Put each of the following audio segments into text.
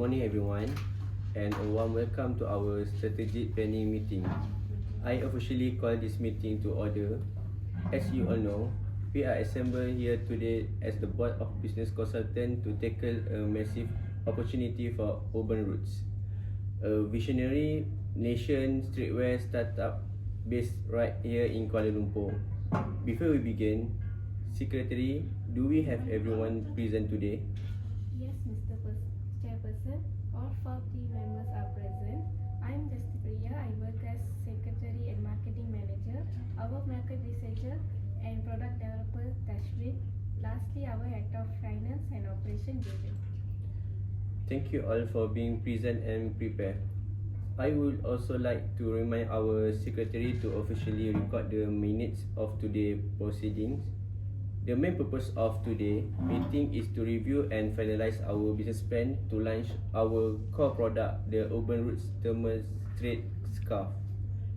morning, everyone, and a warm welcome to our strategic planning meeting. I officially call this meeting to order. As you all know, we are assembled here today as the Board of Business Consultants to tackle a massive opportunity for Urban Roots, a visionary nation streetwear startup based right here in Kuala Lumpur. Before we begin, Secretary, do we have everyone present today? Yes, Mr. Chairperson, all 40 members are present. I am Justipriya. I work as Secretary and Marketing Manager. Our Market Researcher and Product Developer Tashwin. Lastly, our Head of Finance and Operation David. Thank you all for being present and prepared. I would also like to remind our secretary to officially record the minutes of today's proceedings. The main purpose of today's meeting is to review and finalize our business plan to launch our core product, the Urban Roots Thermal Straight Scarf,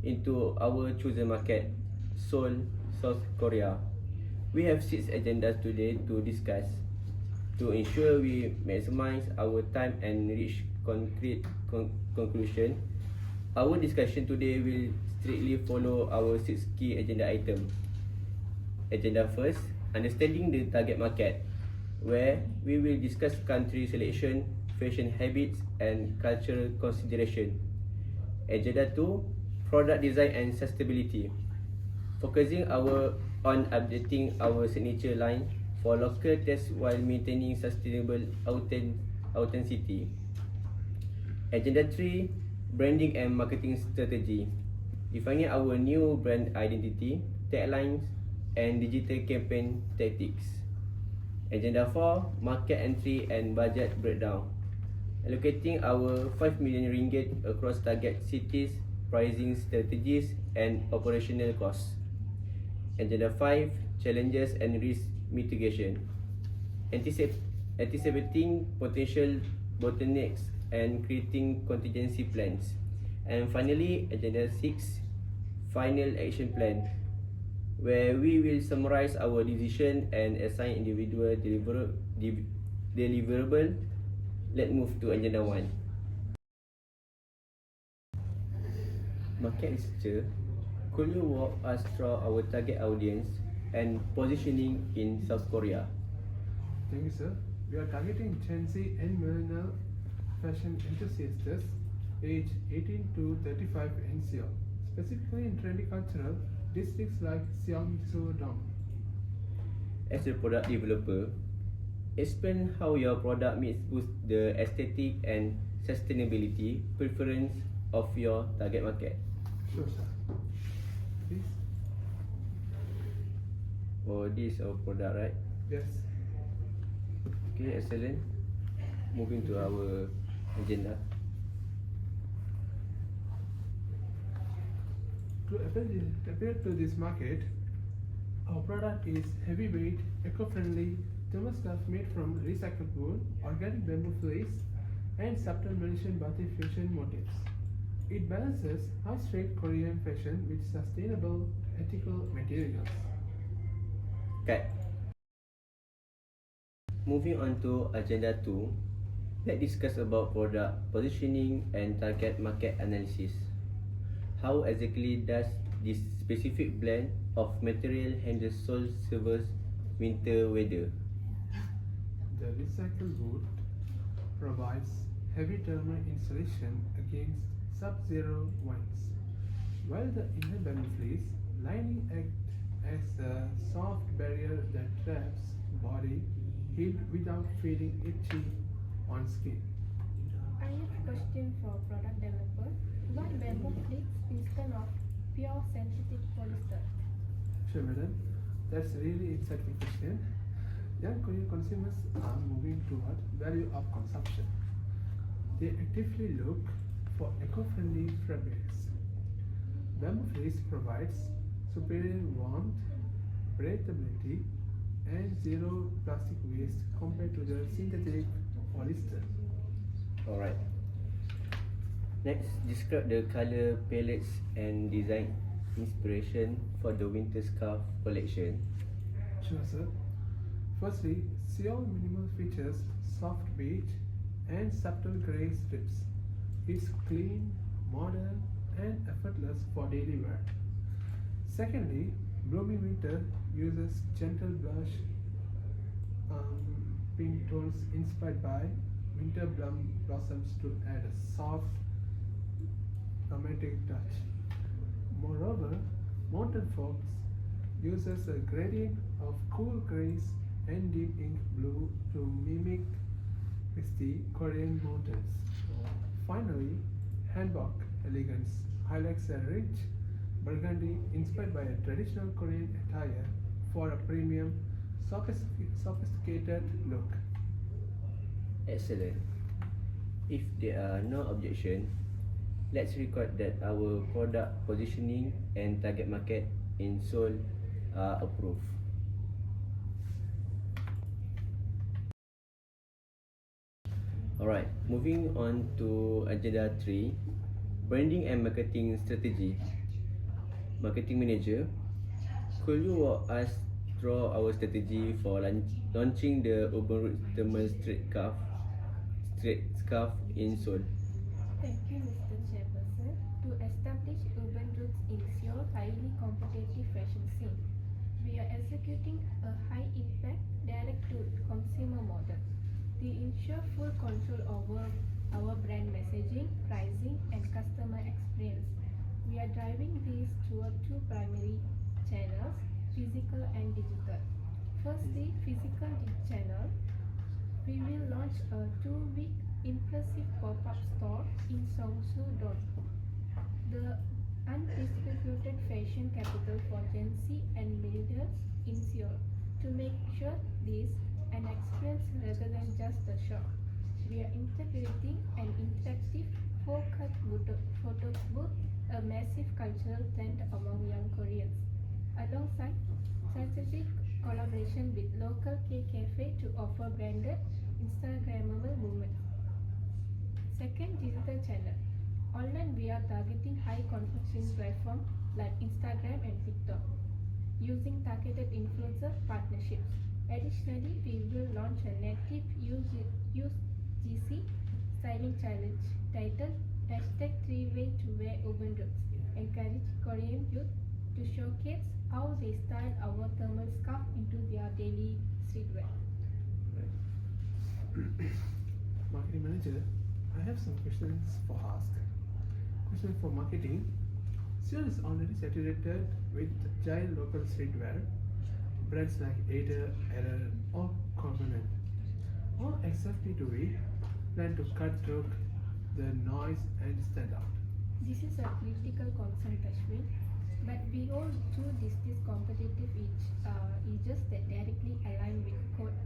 into our chosen market, Seoul, South Korea. We have 6 agendas today to discuss. To ensure we maximize our time and reach concrete conclusion, our discussion today will strictly follow our 6 key agenda items. Agenda first, understanding the target market, where we will discuss country selection, fashion habits, and cultural consideration. Agenda 2, product design and sustainability, focusing on updating our signature line for local taste while maintaining sustainable authenticity. Agenda 3, branding and marketing strategy, defining our new brand identity, taglines, and digital campaign tactics. Agenda 4, market entry and budget breakdown, allocating our 5 million ringgit across target cities, pricing strategies, and operational costs. Agenda 5, challenges and risk mitigation, anticipating potential bottlenecks and creating contingency plans. And finally, Agenda 6, final action plan, where we will summarize our decision and assign individual deliverable. Let's move to agenda 1. Market researcher, could you walk us through our target audience and positioning in South Korea? Thank you, sir. We are targeting Gen Z and millennial fashion enthusiasts aged 18 to 35 in Seoul, specifically in trendy cultural districts like Seongsu-dong. As a product developer, explain how your product meets both the aesthetic and sustainability preference of your target market. Sure, sir. Please. Oh, this is our product, right? Yes. Okay, excellent. Moving to our agenda. To appeal to this market, our product is heavyweight, eco-friendly thermal scarf made from recycled wool, organic bamboo fleece, and subtle Malaysian batik fusion motifs. It balances high-straight Korean fashion with sustainable, ethical materials. Cut. Moving on to agenda 2, let's discuss about product positioning and target market analysis. How exactly does this specific blend of material handle Seoul serves winter weather? The recycled wood provides heavy thermal insulation against sub-zero winds, while the inner bamboo fleece lining acts as a soft barrier that traps body heat without feeling itchy on skin. I have a question for product developer. Why bamboo fleece instead of pure synthetic polyester? Sure, madam. That's really insightful question. Young Korean consumers are moving toward value of consumption. They actively look for eco-friendly fabrics. Bamboo fleece provides superior warmth, breathability, and zero plastic waste compared to the synthetic polyester. Alright. Next, describe the color palettes and design inspiration for the winter scarf collection. Sure, sir. Firstly, Seoul Minimal features soft beige, and subtle grey strips. It's clean, modern, and effortless for daily wear. Secondly, Blooming Winter uses gentle blush pink tones inspired by winter blossoms to add a soft, romantic touch. Moreover, Mountain Fox uses a gradient of cool grays and deep ink blue to mimic misty Korean mountains. Finally, Hanbok Elegance highlights a rich burgundy inspired by a traditional Korean attire for a premium, sophisticated look. Excellent. If there are no objection, let's record that our product positioning and target market in Seoul are approved. Alright, moving on to agenda 3, branding and marketing strategy. Marketing manager, could you walk us through our strategy for launching the Urban Roots Thermal straight scarf in Seoul? Thank you, Mr. Chairperson. To establish urban roots in Seoul highly competitive fashion scene, we are executing a high-impact direct-to-consumer model. To ensure full control over our brand messaging, pricing, and customer experience, we are driving these through two primary channels, physical and digital. Firstly, physical channel. We will launch a 2-week impressive pop-up store in Seongsu-dong, the undisputed fashion capital for Gen Z and millennials in Seoul. To make sure this an experience rather than just a shop, we are integrating an interactive four-cut photo booth, a massive cultural trend among young Koreans, alongside strategic collaboration with local K-Cafe to offer branded, Instagrammable moments. Second, digital channel. Online, we are targeting high conversion platforms like Instagram and TikTok, using targeted influencer partnerships. Additionally, we will launch a native UGC styling challenge titled #3-way to wear urban roots, encourage Korean youth to showcase how they style our thermal scarf into their daily streetwear. Marketing manager, I have some questions for ask. Question for marketing. Seoul is already saturated with giant local streetwear brands like Ada, Error, or Covenant. How exactly do we plan to cut through the noise and stand out? This is a critical concern, Tashwin, but we all do this competitive edges that directly align with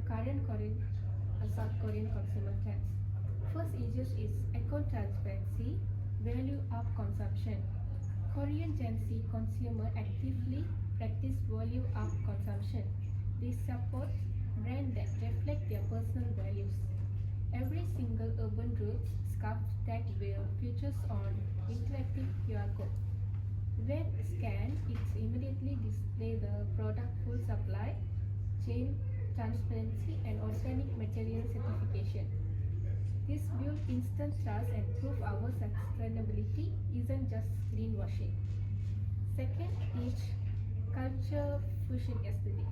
current South Korean consumer trends. First edge is eco-transparency, value of consumption. Korean Gen Z consumer actively practice value of consumption. They support brands that reflect their personal values. Every single Urban Roots scarf tag will features on interactive QR code. When scanned, it immediately displays the product full supply, chain transparency, and organic material certification. This builds instant trust and proof our sustainability isn't just greenwashing. Second is culture fusion aesthetic.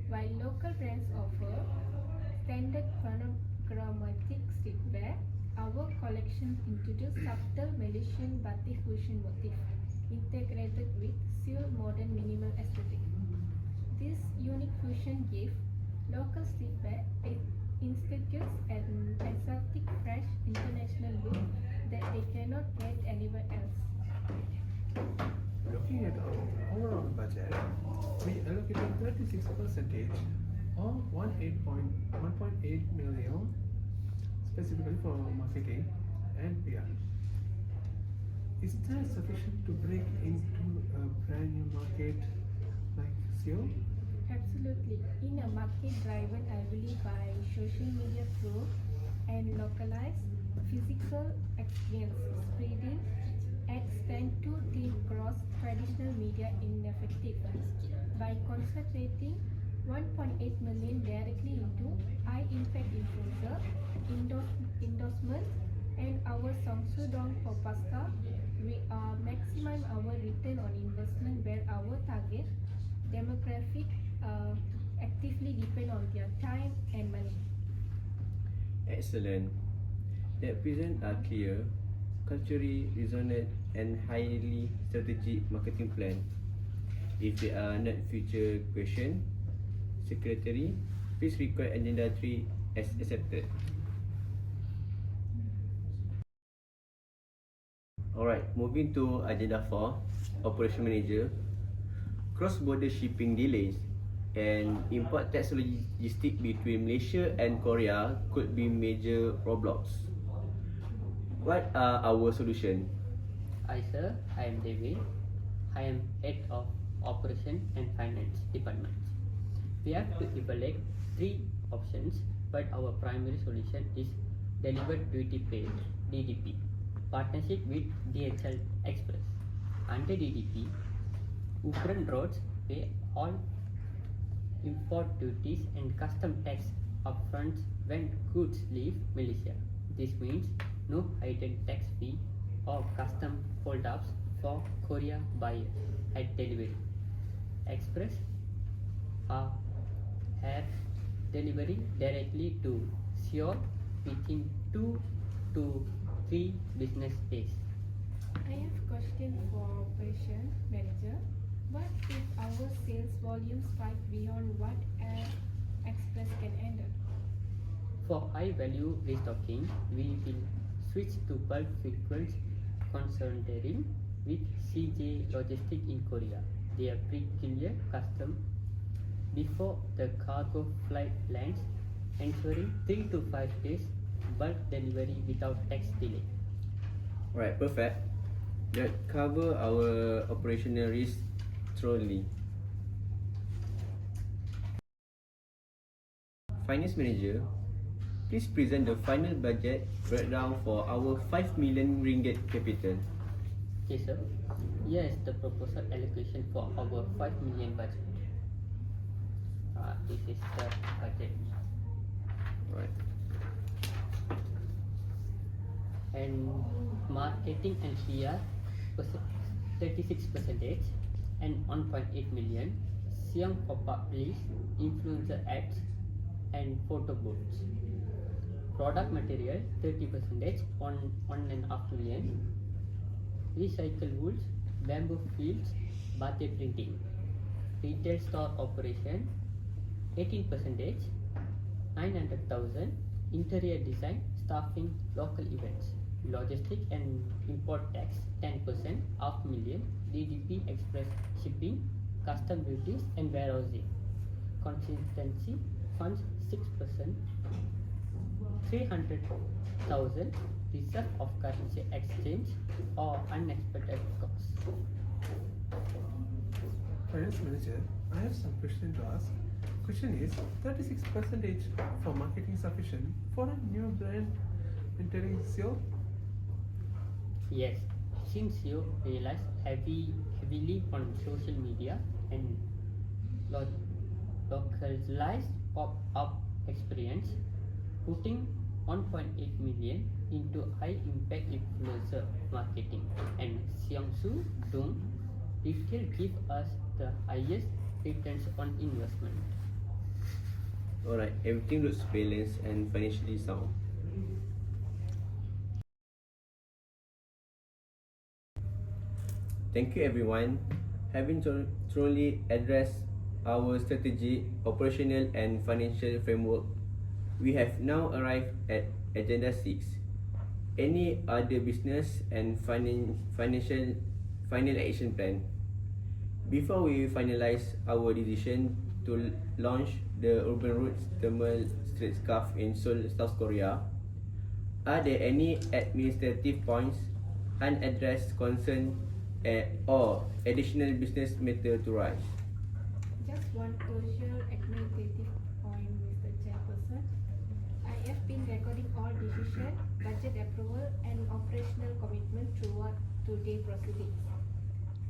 While local brands offer standard chromatic streetwear, our collection introduces subtle Malaysian batik fusion motif integrated with Seoul modern minimal aesthetic. This unique fusion gives local streetwear institutes an exotic, fresh, international look that they cannot get anywhere else. Looking at our overall budget, we allocated 36% or 1.8 million specifically for marketing and PR. Is that sufficient to break into a brand new market like Seoul? Absolutely. In a market driven heavily by social media through and localized physical experience, spreading ads tend to team cross traditional media ineffective. By concentrating 1.8 million directly into high impact influencer, present, and our Songsu Dong for Pasca. We maximize our return on investment where our target demographic actively depend on their time and money. Excellent. The present are clear, culturally resonant and highly strategic marketing plan. If there are not future question, Secretary, please record agenda 3 as accepted. Alright, moving to agenda 4, Operation Manager. Cross-border shipping delays and import tax logistics between Malaysia and Korea could be major roadblocks. What are our solutions? Hi sir, I am David. I am head of Operation and Finance Department. We have to evaluate 3 options, but our primary solution is Delivered Duty Paid (DDP) partnership with DHL Express. Under DDP, Ukraine roads pay all import duties and custom tax upfront when goods leave Malaysia. This means no hidden tax fee or custom hold-ups for Korea buyer at delivery. Express have delivery directly to Seoul within 2 to 3 business days. I have a question for Operation Manager. What if our sales volume spike beyond what Air Express can handle? For high value restocking, we will switch to bulk frequent concentrating with CJ Logistics in Korea. They are pre-clear custom before the cargo flight lands, ensuring 3 to 5 days bulk delivery without tax delay. Right, perfect. That cover our operational risk thoroughly. Finance Manager, please present the final budget breakdown for our 5 million ringgit capital. Okay sir, here is the proposal allocation for our 5 million budget. This is the budget. Right. And marketing and PR 36% and 1.8 million. Siam pop-up list, influencer ads and photo booths. Product material 30% on 1.5 million. Recycle woods, bamboo fields, batik printing. Retail store operation 18%, 900,000. Interior design, staffing, local events. Logistic and import tax 10%, 500,000. DDP Express shipping, custom duties and warehousing. Consistency funds 6%, 300,000. Reserve of currency exchange or unexpected costs. Finance Manager, I have some question to ask. Question is, 36% for marketing sufficient for a new brand entering Seoul? Yes, since you realize heavily on social media and localized pop-up experience, putting 1.8 million into high impact influencer marketing and Seongsu Dong retail give us the highest returns on investment. Alright, everything looks balanced and financially sound. Thank you everyone. Having thoroughly addressed our strategic, operational and financial framework, we have now arrived at Agenda 6. Any other business and financial final action plan. Before we finalize our decision to launch the Urban Roots Thermal Street Scarf in Seoul, South Korea, are there any administrative points, unaddressed concern or additional business matter to rise? Just one crucial administrative point, Mr. Chairperson. I have been recording all decision, budget approval and operational commitment throughout today's proceedings.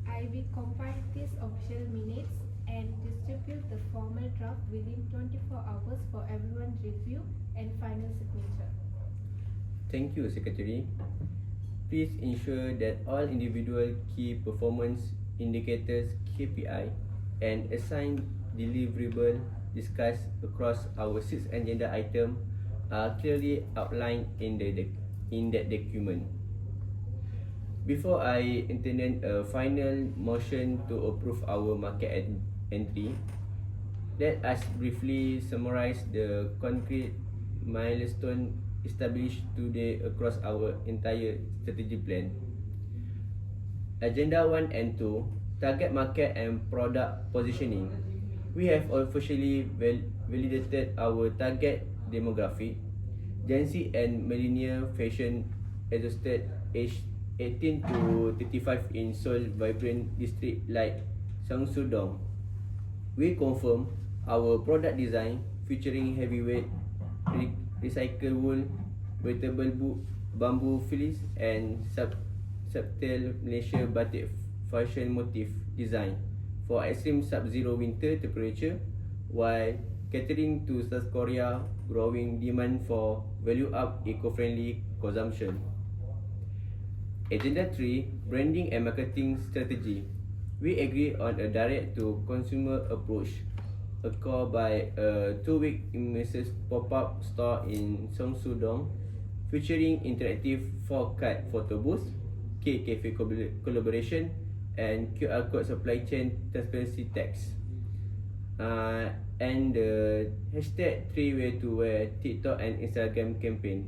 I will compile these official minutes and distribute the formal draft within 24 hours for everyone's review and final signature. Thank you, Secretary. Please ensure that all individual key performance indicators (KPI) and assigned deliverable discussed across our 6 agenda items are clearly outlined in that document. Before I intend a final motion to approve our market entry, let us briefly summarize the concrete milestone established today across our entire strategy plan. Agenda 1 and 2, target market and product positioning. We have officially validated our target demographic, Gen Z and millennial fashion exhausted aged 18 to 35 in Seoul vibrant district like Sangsu-dong. We confirm our product design featuring heavyweight recycled wool, breathable bamboo fleece and subtle Malaysia batik fashion motif design for extreme sub-zero winter temperature while catering to South Korea growing demand for value-up eco-friendly consumption. Agenda 3, branding and marketing strategy. We agree on a direct-to-consumer approach, accompanied by a 2-week immersive pop-up store in Sangsu-dong, featuring interactive 4-card photo booth, K-Cafe collaboration, and QR code supply chain transparency text. And the hashtag 3-way to wear TikTok and Instagram campaign.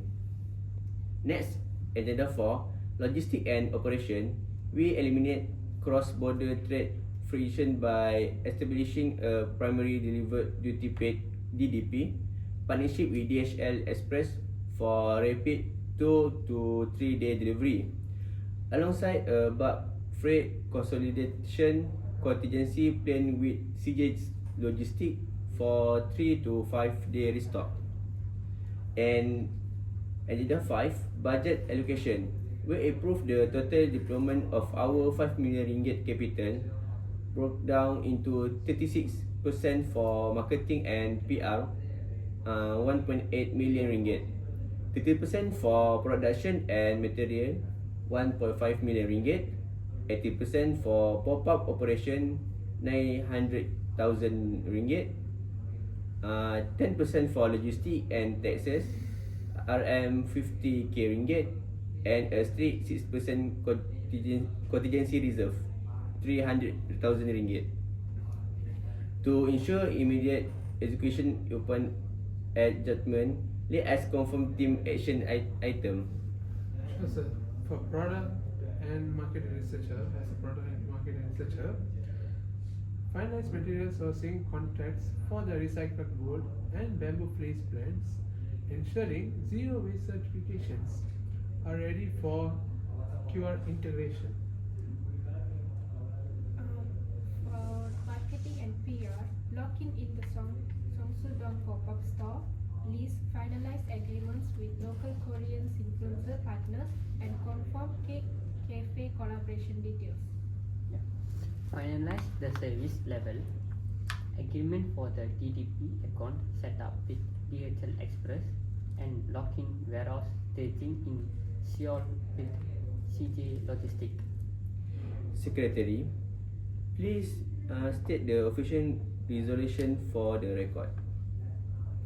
Next, agenda 4, logistics and operation. We eliminate cross-border trade friction by establishing a primary delivered duty paid (DDP) partnership with DHL Express for rapid 2 to 3 day delivery, alongside a bulk freight consolidation contingency plan with CJ Logistics for 3 to 5 day restock. And agenda 5, budget allocation. We approve the total deployment of our 5 million ringgit capital, broke down into 36% for marketing and PR, 1.8 million ringgit, 30% for production and material, 1.5 million ringgit, 80% for pop-up operation, 900,000 ringgit, 10% for logistics and taxes, RM50k ringgit, and a strict 6% contingency reserve, 300,000 ringgit. To ensure immediate execution upon adjustment, let us confirm team action item. Sure, sir. For product and market researcher, as a product and market researcher, finance material sourcing contracts for the recycled wood and bamboo fleece blends, ensuring zero waste certifications are ready for QR integration. For marketing and PR, locking in the Sangsu-dong pop-up store, lease, finalize agreements with local Korean influencer partners, and confirm Cafe collaboration details. Finalize the service level agreement for the DDP account setup with DHL Express and lock-in warehouse staging in Seoul with CJ Logistics. Secretary, please state the official resolution for the record.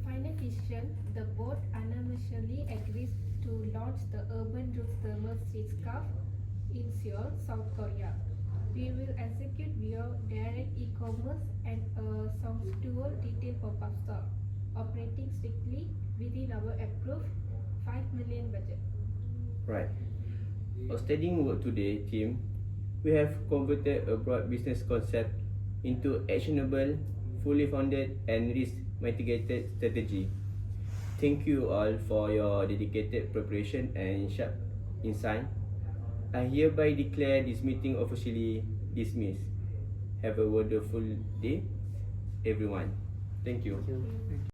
Final decision, the board unanimously agrees to launch the Urban Roots Thermal Street Scarf in Seoul, South Korea. We will execute via direct e-commerce and a Sangsu-dual retail pop-up store, operating strictly within our approved 5 million budget. Right. Outstanding work today, team. We have converted a broad business concept into actionable, fully funded and risk mitigated strategy. Thank you all for your dedicated preparation and sharp insight. I hereby declare this meeting officially dismissed. Have a wonderful day, everyone. Thank you. Thank you. Thank you.